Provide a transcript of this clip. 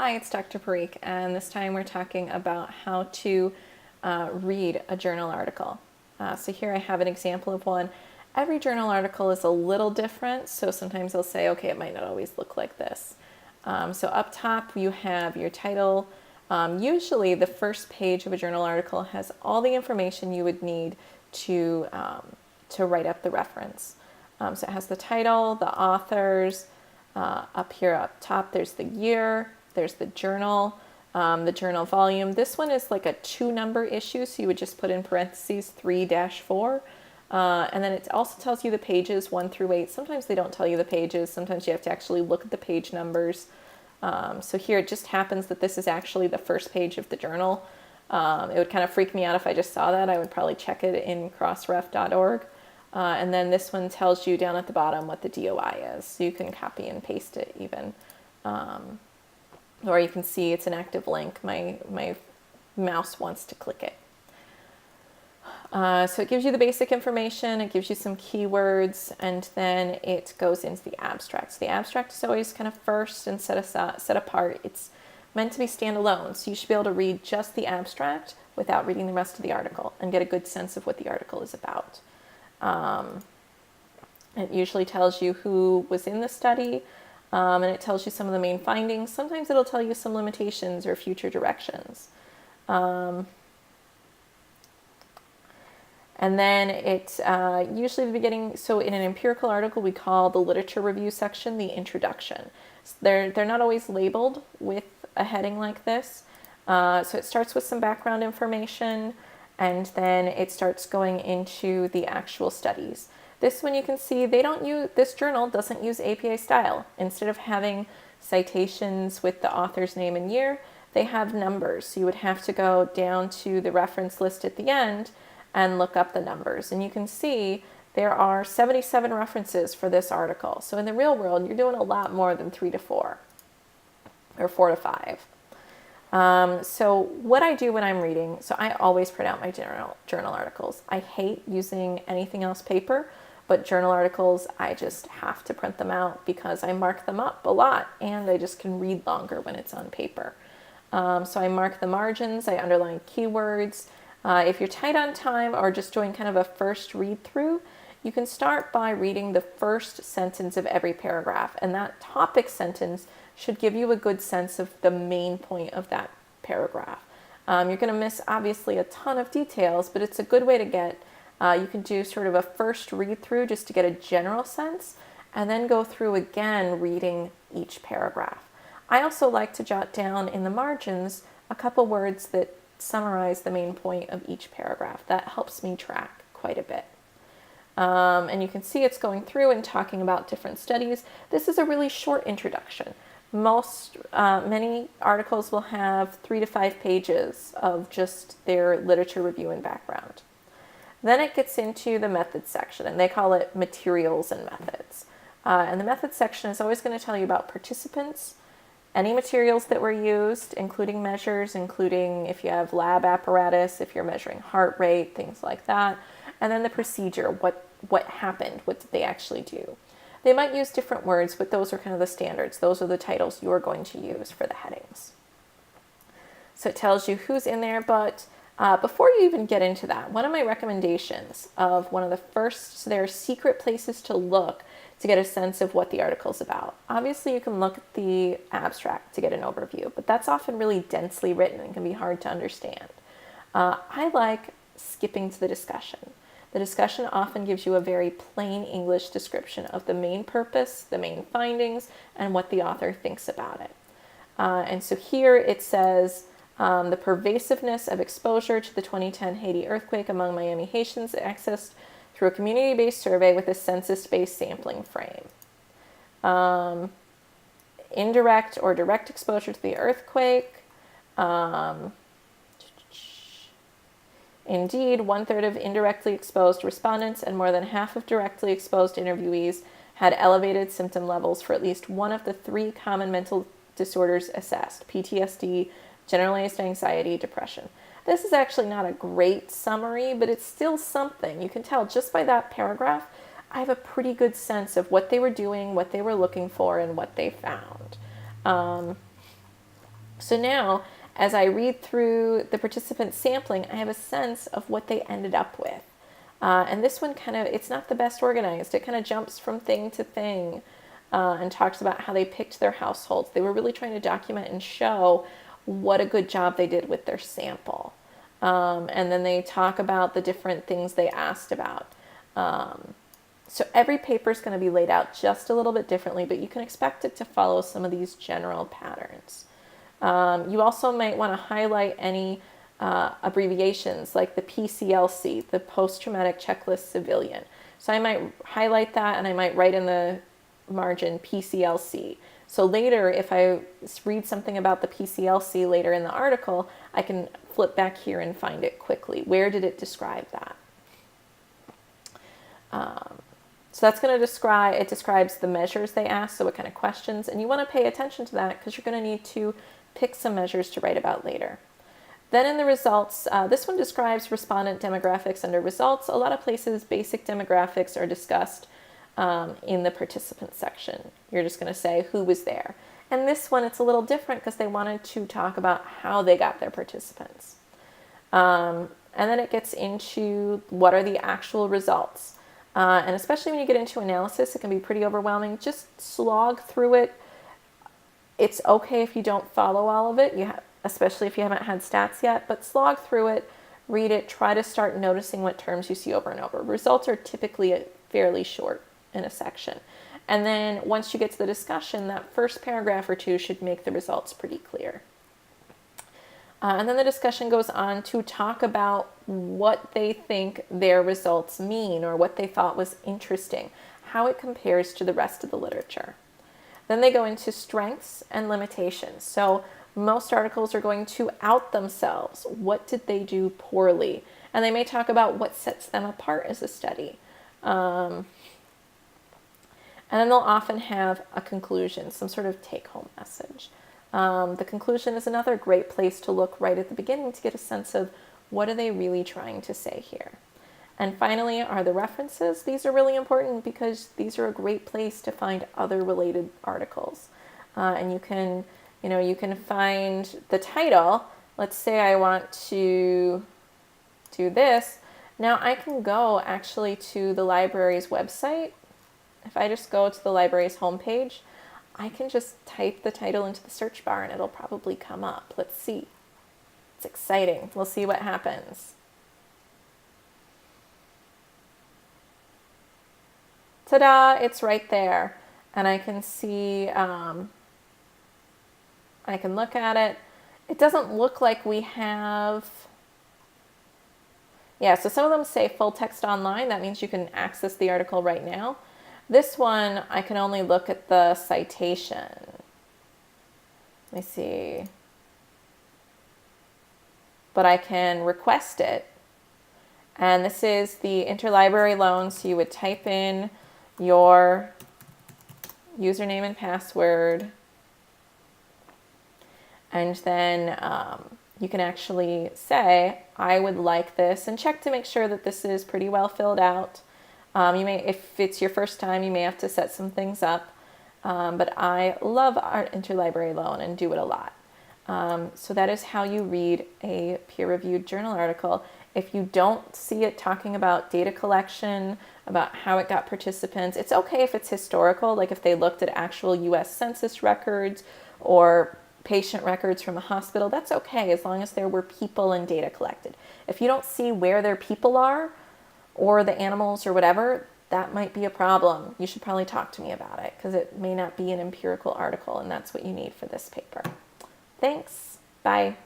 Hi, it's Dr. Parikh, and this time we're talking about how to read a journal article. So here I have an example of one. Every journal article is a little different, so sometimes I'll say, okay, it might not always look like this. So up top you have your title. Usually the first page of a journal article has all the information you would need to write up the reference. So it has the title, the authors, up here up top there's the year, there's the journal volume. This one is like a 2-number issue, so you would just put in parentheses 3-4. And then it also tells you the pages 1 through 8. Sometimes they don't tell you the pages. Sometimes you have to actually look at the page numbers. So here it just happens that this is actually the first page of the journal. It would kind of freak me out if I just saw that. I would probably check it in crossref.org. And then this one tells you down at the bottom what the DOI is. So you can copy and paste it even. Or you can see it's an active link. My mouse wants to click it. So it gives you the basic information, it gives you some keywords, and then it goes into the abstract. So the abstract is always kind of first and set apart. It's meant to be standalone, so you should be able to read just the abstract without reading the rest of the article and get a good sense of what the article is about. It usually tells you who was in the study, and it tells you some of the main findings. Sometimes it'll tell you some limitations or future directions. And then it's usually the beginning. So in an empirical article, we call the literature review section the introduction. So they're not always labeled with a heading like this. So it starts with some background information, and then it starts going into the actual studies. This one you can see this journal doesn't use APA style. Instead of having citations with the author's name and year, they have numbers. So you would have to go down to the reference list at the end and look up the numbers. And you can see there are 77 references for this article. So in the real world, you're doing a lot more than 3 to 4 or 4 to 5. So what I do when I'm reading, so I always print out my journal articles. I hate using anything else paper, but journal articles, I just have to print them out because I mark them up a lot and I just can read longer when it's on paper. So I mark the margins, I underline keywords. If you're tight on time or just doing kind of a first read through, you can start by reading the first sentence of every paragraph, and that topic sentence should give you a good sense of the main point of that paragraph. You're going to miss obviously a ton of details, but it's a good way to get, you can do sort of a first read through just to get a general sense, and then go through again reading each paragraph. I also like to jot down in the margins a couple words that summarize the main point of each paragraph. That helps me track quite a bit. And you can see it's going through and talking about different studies. This is a really short introduction. Many articles will have 3 to 5 pages of just their literature review and background. Then it gets into the methods section, and they call it materials and methods. And the methods section is always going to tell you about participants, any materials that were used, including measures, including if you have lab apparatus, if you're measuring heart rate, things like that. And then the procedure, what happened, what did they actually do? They might use different words, but those are kind of the standards. Those are the titles you're going to use for the headings. So it tells you who's in there, but before you even get into that, one of my recommendations of one of the first, so there are secret places to look to get a sense of what the article's about. Obviously, you can look at the abstract to get an overview, but that's often really densely written and can be hard to understand. I like skipping to the discussion. The discussion often gives you a very plain English description of the main purpose, the main findings, and what the author thinks about it. And so here it says, the pervasiveness of exposure to the 2010 Haiti earthquake among Miami Haitians accessed through a community-based survey with a census-based sampling frame. Indirect or direct exposure to the earthquake. Indeed, 1/3 of indirectly exposed respondents and more than half of directly exposed interviewees had elevated symptom levels for at least one of the 3 common mental disorders assessed: PTSD, generalized anxiety, depression. This is actually not a great summary, but it's still something. You can tell just by that paragraph, I have a pretty good sense of what they were doing, what they were looking for, and what they found. So now, as I read through the participant sampling, I have a sense of what they ended up with. And this one it's not the best organized. It kind of jumps from thing to thing and talks about how they picked their households. They were really trying to document and show what a good job they did with their sample. And then they talk about the different things they asked about. So every paper is going to be laid out just a little bit differently, but you can expect it to follow some of these general patterns. You also might want to highlight any abbreviations like the PCLC, the Post-Traumatic Checklist Civilian. So I might highlight that and I might write in the margin PCLC. So later, if I read something about the PCLC later in the article, I can flip back here and find it quickly. Where did it describe that? So that's going to it describes the measures they asked, so what kind of questions, and you want to pay attention to that because you're going to need to pick some measures to write about later. Then in the results, this one describes respondent demographics under results. A lot of places, basic demographics are discussed in the participant section. You're just going to say who was there. And this one, it's a little different because they wanted to talk about how they got their participants. And then it gets into what are the actual results. And especially when you get into analysis, it can be pretty overwhelming. Just slog through it. It's okay if you don't follow all of it, especially if you haven't had stats yet, but slog through it, read it, try to start noticing what terms you see over and over. Results are typically fairly short in a section. And then once you get to the discussion, that first paragraph or two should make the results pretty clear. And then the discussion goes on to talk about what they think their results mean or what they thought was interesting, how it compares to the rest of the literature. Then they go into strengths and limitations. So most articles are going to out themselves. What did they do poorly? And they may talk about what sets them apart as a study. And then they'll often have a conclusion, some sort of take-home message. The conclusion is another great place to look right at the beginning to get a sense of what are they really trying to say here. And finally are the references. These are really important because these are a great place to find other related articles. And you can find the title. Let's say I want to do this. Now I can go actually to the library's website. If I just go to the library's homepage, I can just type the title into the search bar and it'll probably come up. Let's see. It's exciting. We'll see what happens. Ta-da! It's right there. And I can see, I can look at it. It doesn't look like we have, so some of them say full text online. That means you can access the article right now. This one, I can only look at the citation. Let me see. But I can request it. And this is the interlibrary loan. So you would type in your username and password. And then you can actually say, I would like this, and check to make sure that this is pretty well filled out. If it's your first time, you may have to set some things up. But I love our interlibrary loan and do it a lot. So that is how you read a peer-reviewed journal article. If you don't see it talking about data collection, about how it got participants, it's okay if it's historical, like if they looked at actual US Census records or patient records from a hospital, that's okay as long as there were people and data collected. If you don't see where their people are or the animals or whatever, that might be a problem. You should probably talk to me about it because it may not be an empirical article and that's what you need for this paper. Thanks. Bye.